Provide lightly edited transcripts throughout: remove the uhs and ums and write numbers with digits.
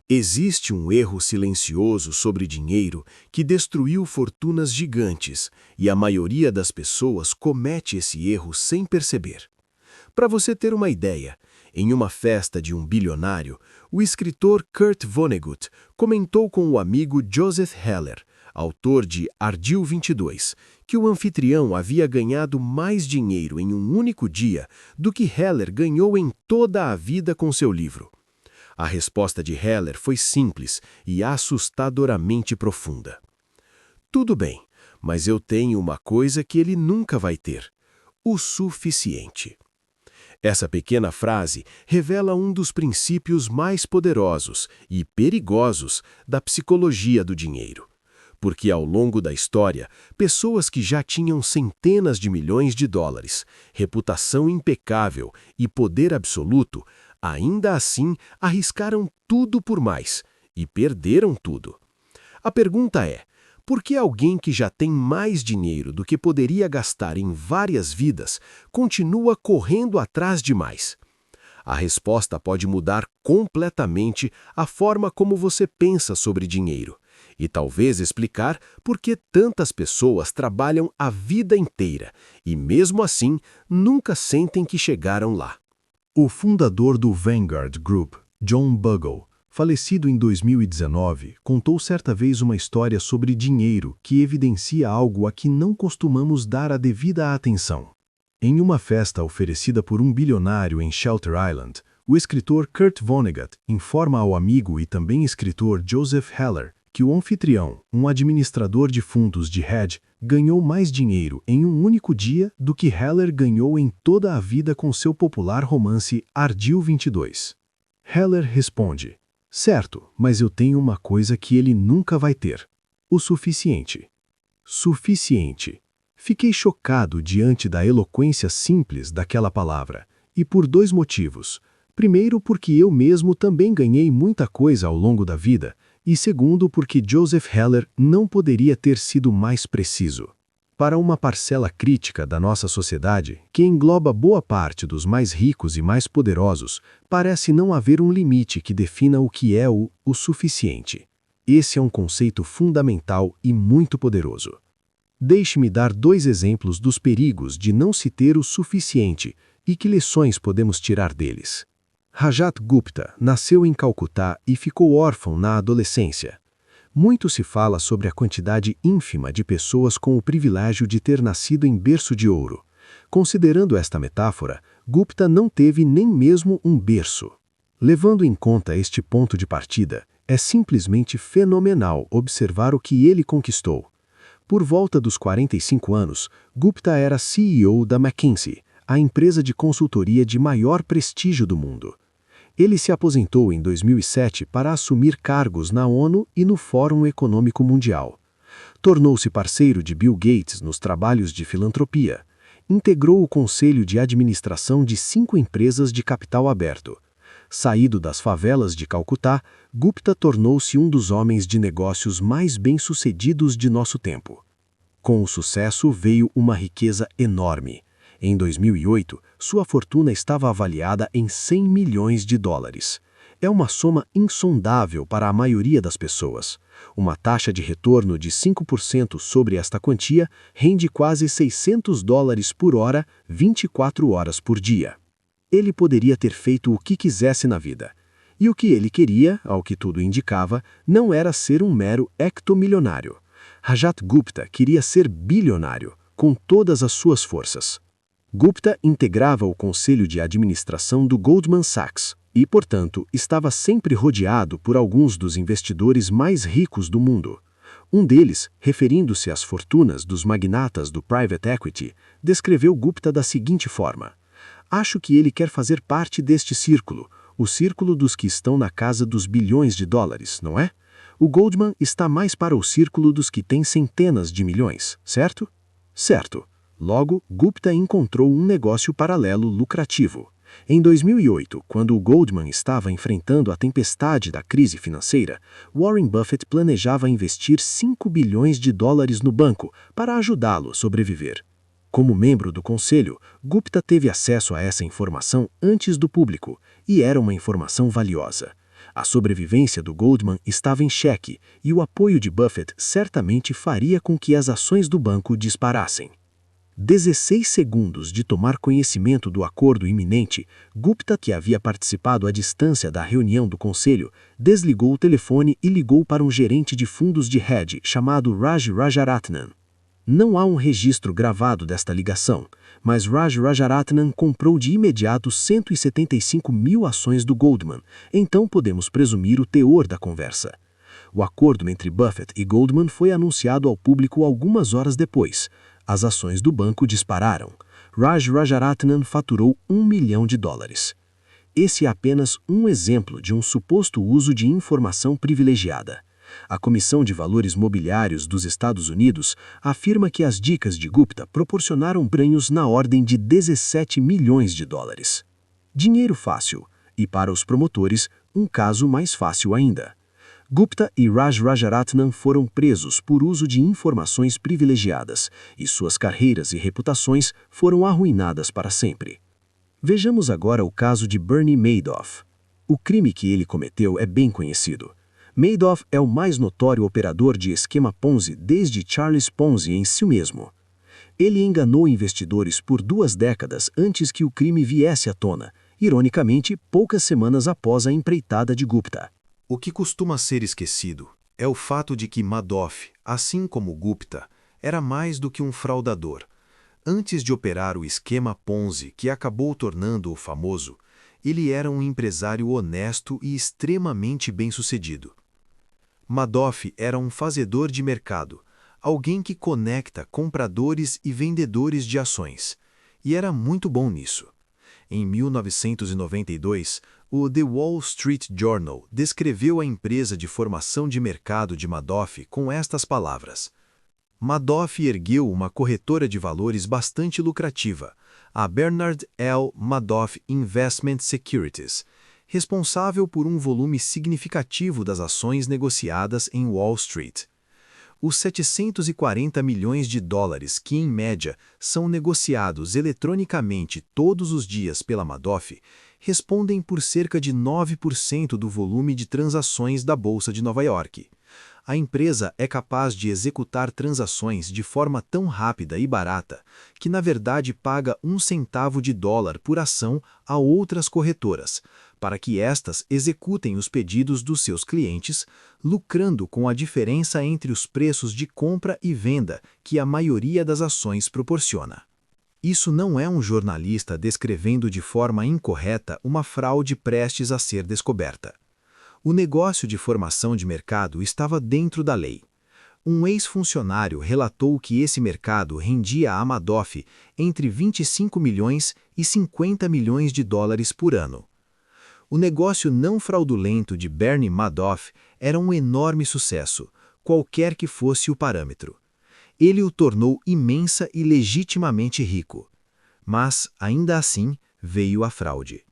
Existe um erro silencioso sobre dinheiro que destruiu fortunas gigantes e a maioria das pessoas comete esse erro sem perceber. Para você ter uma ideia, em uma festa de um bilionário, o escritor Kurt Vonnegut comentou com o amigo Joseph Heller, autor de Ardil 22, que o anfitrião havia ganhado mais dinheiro em um único dia do que Heller ganhou em toda a vida com seu livro. A resposta de Heller foi simples e assustadoramente profunda. Tudo bem, mas eu tenho uma coisa que ele nunca vai ter: o suficiente. Essa pequena frase revela um dos princípios mais poderosos e perigosos da psicologia do dinheiro. Porque ao longo da história, pessoas que já tinham centenas de milhões de dólares, reputação impecável e poder absoluto, ainda assim arriscaram tudo por mais e perderam tudo. A pergunta é: por que alguém que já tem mais dinheiro do que poderia gastar em várias vidas continua correndo atrás de mais? A resposta pode mudar completamente a forma como você pensa sobre dinheiro e talvez explicar por que tantas pessoas trabalham a vida inteira e, mesmo assim, nunca sentem que chegaram lá. O fundador do Vanguard Group, John Bogle, falecido em 2019, contou certa vez uma história sobre dinheiro que evidencia algo a que não costumamos dar a devida atenção. Em uma festa oferecida por um bilionário em Shelter Island, o escritor Kurt Vonnegut informa ao amigo e também escritor Joseph Heller que o anfitrião, um administrador de fundos de hedge, ganhou mais dinheiro em um único dia do que Heller ganhou em toda a vida com seu popular romance Ardil 22. Heller responde: certo, mas eu tenho uma coisa que ele nunca vai ter: o suficiente. Suficiente. Fiquei chocado diante da eloquência simples daquela palavra, e por dois motivos. Primeiro, porque eu mesmo também ganhei muita coisa ao longo da vida, e segundo, porque Joseph Heller não poderia ter sido mais preciso. Para uma parcela crítica da nossa sociedade, que engloba boa parte dos mais ricos e mais poderosos, parece não haver um limite que defina o que é o suficiente. Esse é um conceito fundamental e muito poderoso. Deixe-me dar dois exemplos dos perigos de não se ter o suficiente e que lições podemos tirar deles. Rajat Gupta nasceu em Calcutá e ficou órfão na adolescência. Muito se fala sobre a quantidade ínfima de pessoas com o privilégio de ter nascido em berço de ouro. Considerando esta metáfora, Gupta não teve nem mesmo um berço. Levando em conta este ponto de partida, é simplesmente fenomenal observar o que ele conquistou. Por volta dos 45 anos, Gupta era CEO da McKinsey, a empresa de consultoria de maior prestígio do mundo. Ele se aposentou em 2007 para assumir cargos na ONU e no Fórum Econômico Mundial. Tornou-se parceiro de Bill Gates nos trabalhos de filantropia. Integrou o conselho de administração de 5 empresas de capital aberto. Saído das favelas de Calcutá, Gupta tornou-se um dos homens de negócios mais bem-sucedidos de nosso tempo. Com o sucesso veio uma riqueza enorme. Em 2008, sua fortuna estava avaliada em 100 milhões de dólares. É uma soma insondável para a maioria das pessoas. Uma taxa de retorno de 5% sobre esta quantia rende quase $600 por hora, 24 horas por dia. Ele poderia ter feito o que quisesse na vida. E o que ele queria, ao que tudo indicava, não era ser um mero hectomilionário. Rajat Gupta queria ser bilionário, com todas as suas forças. Gupta integrava o conselho de administração do Goldman Sachs e, portanto, estava sempre rodeado por alguns dos investidores mais ricos do mundo. Um deles, referindo-se às fortunas dos magnatas do private equity, descreveu Gupta da seguinte forma: acho que ele quer fazer parte deste círculo, o círculo dos que estão na casa dos bilhões de dólares, não é? O Goldman está mais para o círculo dos que têm centenas de milhões, certo? Certo. Logo, Gupta encontrou um negócio paralelo lucrativo. Em 2008, quando o Goldman estava enfrentando a tempestade da crise financeira, Warren Buffett planejava investir 5 bilhões de dólares no banco para ajudá-lo a sobreviver. Como membro do conselho, Gupta teve acesso a essa informação antes do público, e era uma informação valiosa. A sobrevivência do Goldman estava em xeque e o apoio de Buffett certamente faria com que as ações do banco disparassem. 16 segundos de tomar conhecimento do acordo iminente, Gupta, que havia participado à distância da reunião do conselho, desligou o telefone e ligou para um gerente de fundos de hedge chamado Raj Rajaratnam. Não há um registro gravado desta ligação, mas Raj Rajaratnam comprou de imediato 175 mil ações do Goldman, então podemos presumir o teor da conversa. O acordo entre Buffett e Goldman foi anunciado ao público algumas horas depois. As ações do banco dispararam. Raj Rajaratnam faturou $1 milhão. Esse é apenas um exemplo de um suposto uso de informação privilegiada. A Comissão de Valores Mobiliários dos Estados Unidos afirma que as dicas de Gupta proporcionaram ganhos na ordem de $17 milhões. Dinheiro fácil, e para os promotores, um caso mais fácil ainda. Gupta e Raj Rajaratnam foram presos por uso de informações privilegiadas, e suas carreiras e reputações foram arruinadas para sempre. Vejamos agora o caso de Bernie Madoff. O crime que ele cometeu é bem conhecido. Madoff é o mais notório operador de esquema Ponzi desde Charles Ponzi em si mesmo. Ele enganou investidores por 2 décadas antes que o crime viesse à tona, ironicamente, poucas semanas após a empreitada de Gupta. O que costuma ser esquecido é o fato de que Madoff, assim como Gupta, era mais do que um fraudador. Antes de operar o esquema Ponzi, que acabou tornando-o famoso, ele era um empresário honesto e extremamente bem-sucedido. Madoff era um fazedor de mercado, alguém que conecta compradores e vendedores de ações, e era muito bom nisso. Em 1992, o The Wall Street Journal descreveu a empresa de formação de mercado de Madoff com estas palavras: Madoff ergueu uma corretora de valores bastante lucrativa, a Bernard L. Madoff Investment Securities, responsável por um volume significativo das ações negociadas em Wall Street. Os $740 milhões que, em média, são negociados eletronicamente todos os dias pela Madoff, respondem por cerca de 9% do volume de transações da Bolsa de Nova York. A empresa é capaz de executar transações de forma tão rápida e barata que, na verdade, paga $0,01 por ação a outras corretoras, para que estas executem os pedidos dos seus clientes, lucrando com a diferença entre os preços de compra e venda que a maioria das ações proporciona. Isso não é um jornalista descrevendo de forma incorreta uma fraude prestes a ser descoberta. O negócio de formação de mercado estava dentro da lei. Um ex-funcionário relatou que esse mercado rendia a Madoff entre 25 milhões e $50 milhões por ano. O negócio não fraudulento de Bernie Madoff era um enorme sucesso, qualquer que fosse o parâmetro. Ele o tornou imensa e legitimamente rico. Mas, ainda assim, veio a fraude.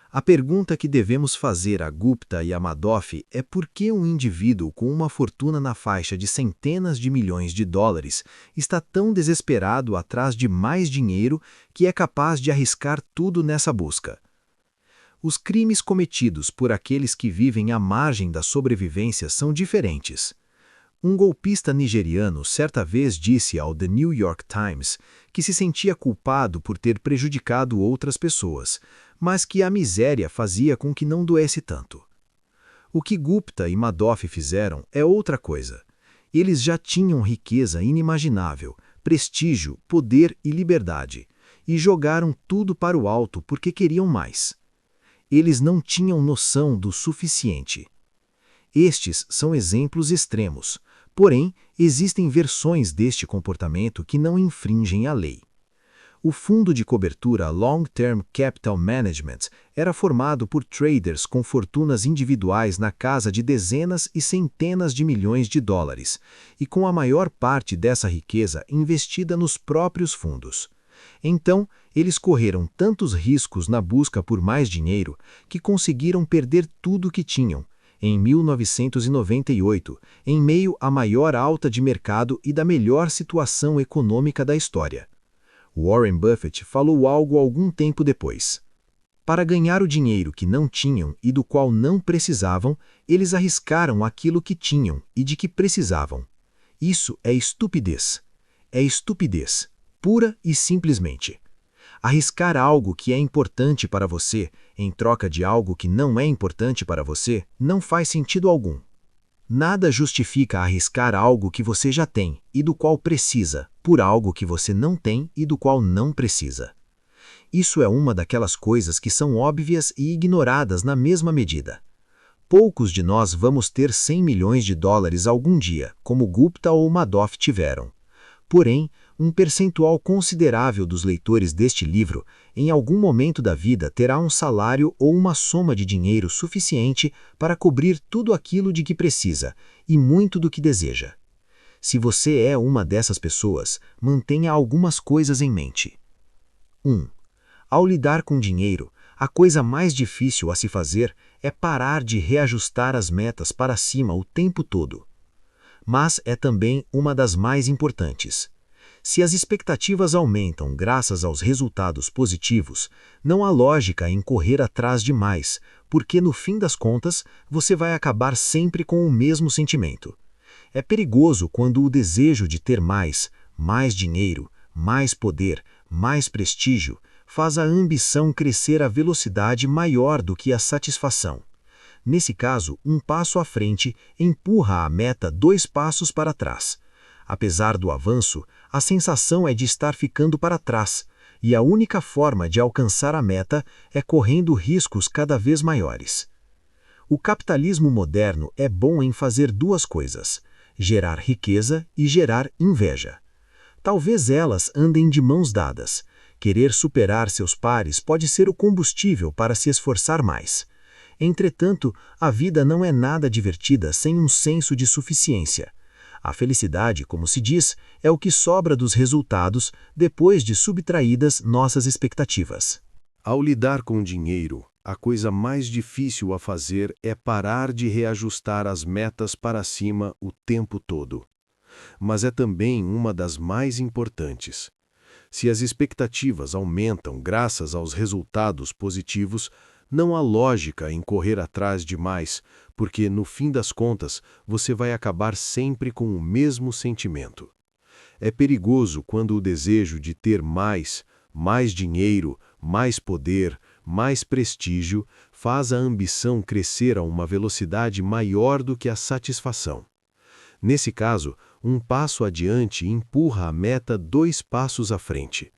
A pergunta que devemos fazer a Gupta e a Madoff é por que um indivíduo com uma fortuna na faixa de centenas de milhões de dólares está tão desesperado atrás de mais dinheiro que é capaz de arriscar tudo nessa busca. Os crimes cometidos por aqueles que vivem à margem da sobrevivência são diferentes. Um golpista nigeriano certa vez disse ao The New York Times que se sentia culpado por ter prejudicado outras pessoas, mas que a miséria fazia com que não doesse tanto. O que Gupta e Madoff fizeram é outra coisa. Eles já tinham riqueza inimaginável, prestígio, poder e liberdade, e jogaram tudo para o alto porque queriam mais. Eles não tinham noção do suficiente. Estes são exemplos extremos, porém, existem versões deste comportamento que não infringem a lei. O fundo de cobertura Long Term Capital Management era formado por traders com fortunas individuais na casa de dezenas e centenas de milhões de dólares, e com a maior parte dessa riqueza investida nos próprios fundos. Então, eles correram tantos riscos na busca por mais dinheiro que conseguiram perder tudo o que tinham, em 1998, em meio à maior alta de mercado e da melhor situação econômica da história. Warren Buffett falou algo algum tempo depois. Para ganhar o dinheiro que não tinham e do qual não precisavam, eles arriscaram aquilo que tinham e de que precisavam. Isso é estupidez. É estupidez, pura e simplesmente. Arriscar algo que é importante para você em troca de algo que não é importante para você não faz sentido algum. Nada justifica arriscar algo que você já tem e do qual precisa, por algo que você não tem e do qual não precisa. Isso é uma daquelas coisas que são óbvias e ignoradas na mesma medida. Poucos de nós vamos ter 100 milhões de dólares algum dia, como Gupta ou Madoff tiveram. Porém, um percentual considerável dos leitores deste livro, em algum momento da vida, terá um salário ou uma soma de dinheiro suficiente para cobrir tudo aquilo de que precisa e muito do que deseja. Se você é uma dessas pessoas, mantenha algumas coisas em mente. 1. Ao lidar com dinheiro, a coisa mais difícil a se fazer é parar de reajustar as metas para cima o tempo todo. Mas é também uma das mais importantes. Se as expectativas aumentam graças aos resultados positivos, não há lógica em correr atrás de mais, porque no fim das contas você vai acabar sempre com o mesmo sentimento. É perigoso quando o desejo de ter mais dinheiro, mais poder, mais prestígio, faz a ambição crescer a velocidade maior do que a satisfação. Nesse caso, um passo à frente empurra a meta 2 passos para trás. Apesar do avanço, a sensação é de estar ficando para trás, e a única forma de alcançar a meta é correndo riscos cada vez maiores. O capitalismo moderno é bom em fazer 2 coisas: gerar riqueza e gerar inveja. Talvez elas andem de mãos dadas. Querer superar seus pares pode ser o combustível para se esforçar mais. Entretanto, a vida não é nada divertida sem um senso de suficiência. A felicidade, como se diz, é o que sobra dos resultados depois de subtraídas nossas expectativas. Ao lidar com dinheiro, a coisa mais difícil a fazer é parar de reajustar as metas para cima o tempo todo. Mas é também uma das mais importantes. Se as expectativas aumentam graças aos resultados positivos, não há lógica em correr atrás de mais, porque, no fim das contas, você vai acabar sempre com o mesmo sentimento. É perigoso quando o desejo de ter mais dinheiro, mais poder, mais prestígio, faz a ambição crescer a uma velocidade maior do que a satisfação. Nesse caso, um passo adiante empurra a meta 2 passos à frente.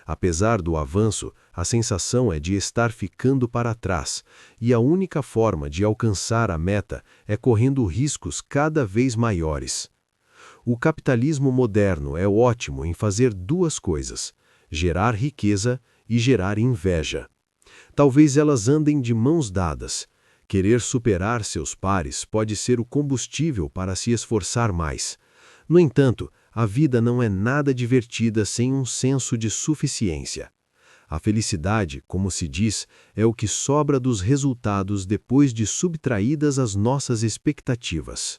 Apesar do avanço, a sensação é de estar ficando para trás, e a única forma de alcançar a meta é correndo riscos cada vez maiores. O capitalismo moderno é ótimo em fazer 2 coisas: gerar riqueza e gerar inveja. Talvez elas andem de mãos dadas. Querer superar seus pares pode ser o combustível para se esforçar mais. No entanto, a vida não é nada divertida sem um senso de suficiência. A felicidade, como se diz, é o que sobra dos resultados depois de subtraídas as nossas expectativas.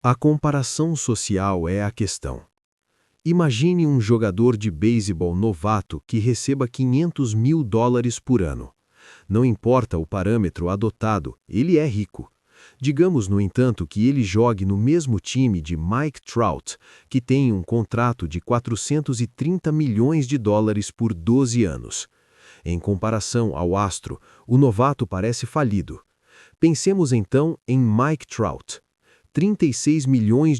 A comparação social é a questão. Imagine um jogador de beisebol novato que receba $500 mil por ano. Não importa o parâmetro adotado, ele é rico. Digamos, no entanto, que ele jogue no mesmo time de Mike Trout, que tem um contrato de $430 milhões por 12 anos. Em comparação ao astro, o novato parece falido. Pensemos então em Mike Trout. $36 milhões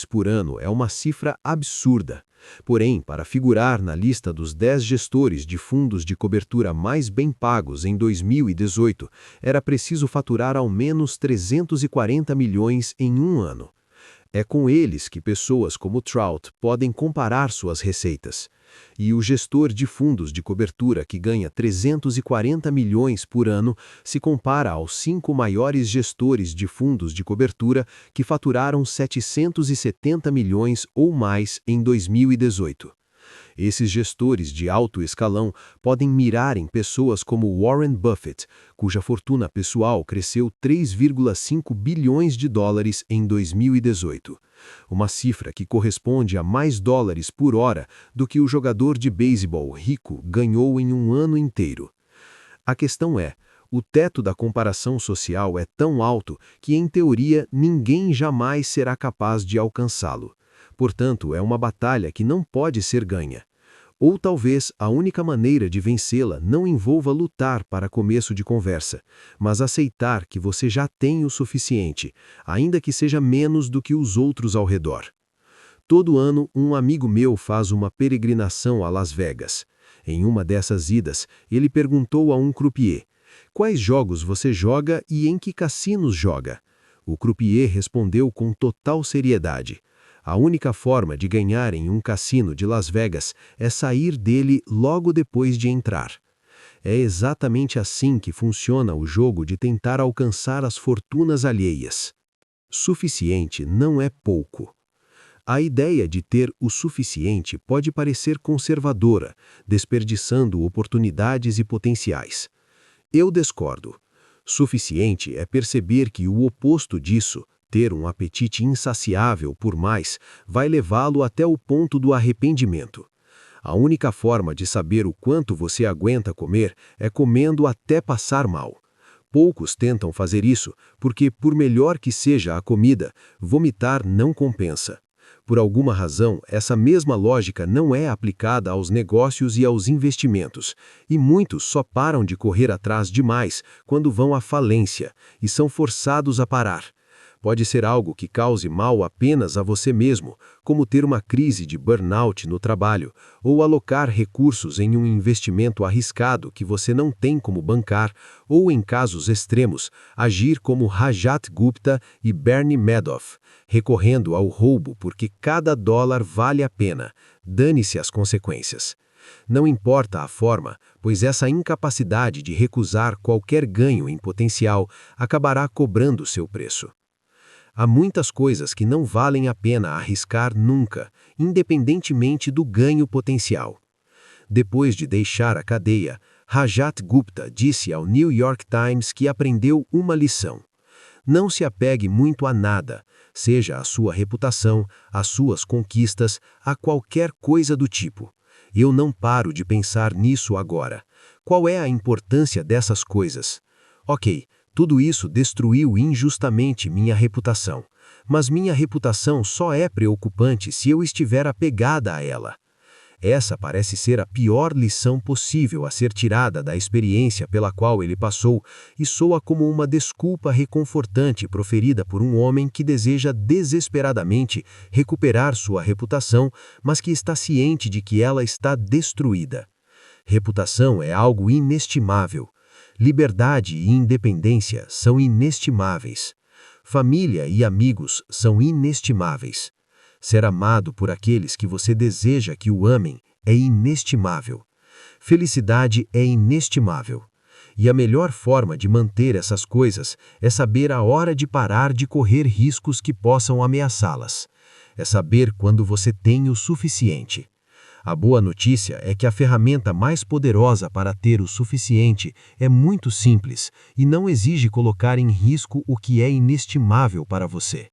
por ano é uma cifra absurda. Porém, para figurar na lista dos 10 gestores de fundos de cobertura mais bem pagos em 2018, era preciso faturar ao menos 340 milhões em um ano. É com eles que pessoas como Trout podem comparar suas receitas. E o gestor de fundos de cobertura que ganha 340 milhões por ano se compara aos 5 maiores gestores de fundos de cobertura que faturaram 770 milhões ou mais em 2018. Esses gestores de alto escalão podem mirar em pessoas como Warren Buffett, cuja fortuna pessoal cresceu 3,5 bilhões de dólares em 2018. Uma cifra que corresponde a mais dólares por hora do que o jogador de beisebol rico ganhou em um ano inteiro. A questão é, o teto da comparação social é tão alto que, em teoria, ninguém jamais será capaz de alcançá-lo. Portanto, é uma batalha que não pode ser ganha. Ou talvez a única maneira de vencê-la não envolva lutar para começo de conversa, mas aceitar que você já tem o suficiente, ainda que seja menos do que os outros ao redor. Todo ano, um amigo meu faz uma peregrinação a Las Vegas. Em uma dessas idas, ele perguntou a um croupier: "Quais jogos você joga e em que cassinos joga?" O croupier respondeu com total seriedade: "A única forma de ganhar em um cassino de Las Vegas é sair dele logo depois de entrar." É exatamente assim que funciona o jogo de tentar alcançar as fortunas alheias. Suficiente não é pouco. A ideia de ter o suficiente pode parecer conservadora, desperdiçando oportunidades e potenciais. Eu discordo. Suficiente é perceber que o oposto disso, ter um apetite insaciável por mais, vai levá-lo até o ponto do arrependimento. A única forma de saber o quanto você aguenta comer é comendo até passar mal. Poucos tentam fazer isso porque, por melhor que seja a comida, vomitar não compensa. Por alguma razão, essa mesma lógica não é aplicada aos negócios e aos investimentos, e muitos só param de correr atrás demais quando vão à falência e são forçados a parar. Pode ser algo que cause mal apenas a você mesmo, como ter uma crise de burnout no trabalho, ou alocar recursos em um investimento arriscado que você não tem como bancar, ou, em casos extremos, agir como Rajat Gupta e Bernie Madoff, recorrendo ao roubo porque cada dólar vale a pena, dane-se as consequências. Não importa a forma, pois essa incapacidade de recusar qualquer ganho em potencial acabará cobrando seu preço. Há muitas coisas que não valem a pena arriscar nunca, independentemente do ganho potencial. Depois de deixar a cadeia, Rajat Gupta disse ao New York Times que aprendeu uma lição: não se apegue muito a nada, seja a sua reputação, as suas conquistas, a qualquer coisa do tipo. Eu não paro de pensar nisso agora. Qual é a importância dessas coisas? Ok, tudo isso destruiu injustamente minha reputação, mas minha reputação só é preocupante se eu estiver apegada a ela. Essa parece ser a pior lição possível a ser tirada da experiência pela qual ele passou e soa como uma desculpa reconfortante proferida por um homem que deseja desesperadamente recuperar sua reputação, mas que está ciente de que ela está destruída. Reputação é algo inestimável. Liberdade e independência são inestimáveis. Família e amigos são inestimáveis. Ser amado por aqueles que você deseja que o amem é inestimável. Felicidade é inestimável. E a melhor forma de manter essas coisas é saber a hora de parar de correr riscos que possam ameaçá-las. É saber quando você tem o suficiente. A boa notícia é que a ferramenta mais poderosa para ter o suficiente é muito simples e não exige colocar em risco o que é inestimável para você.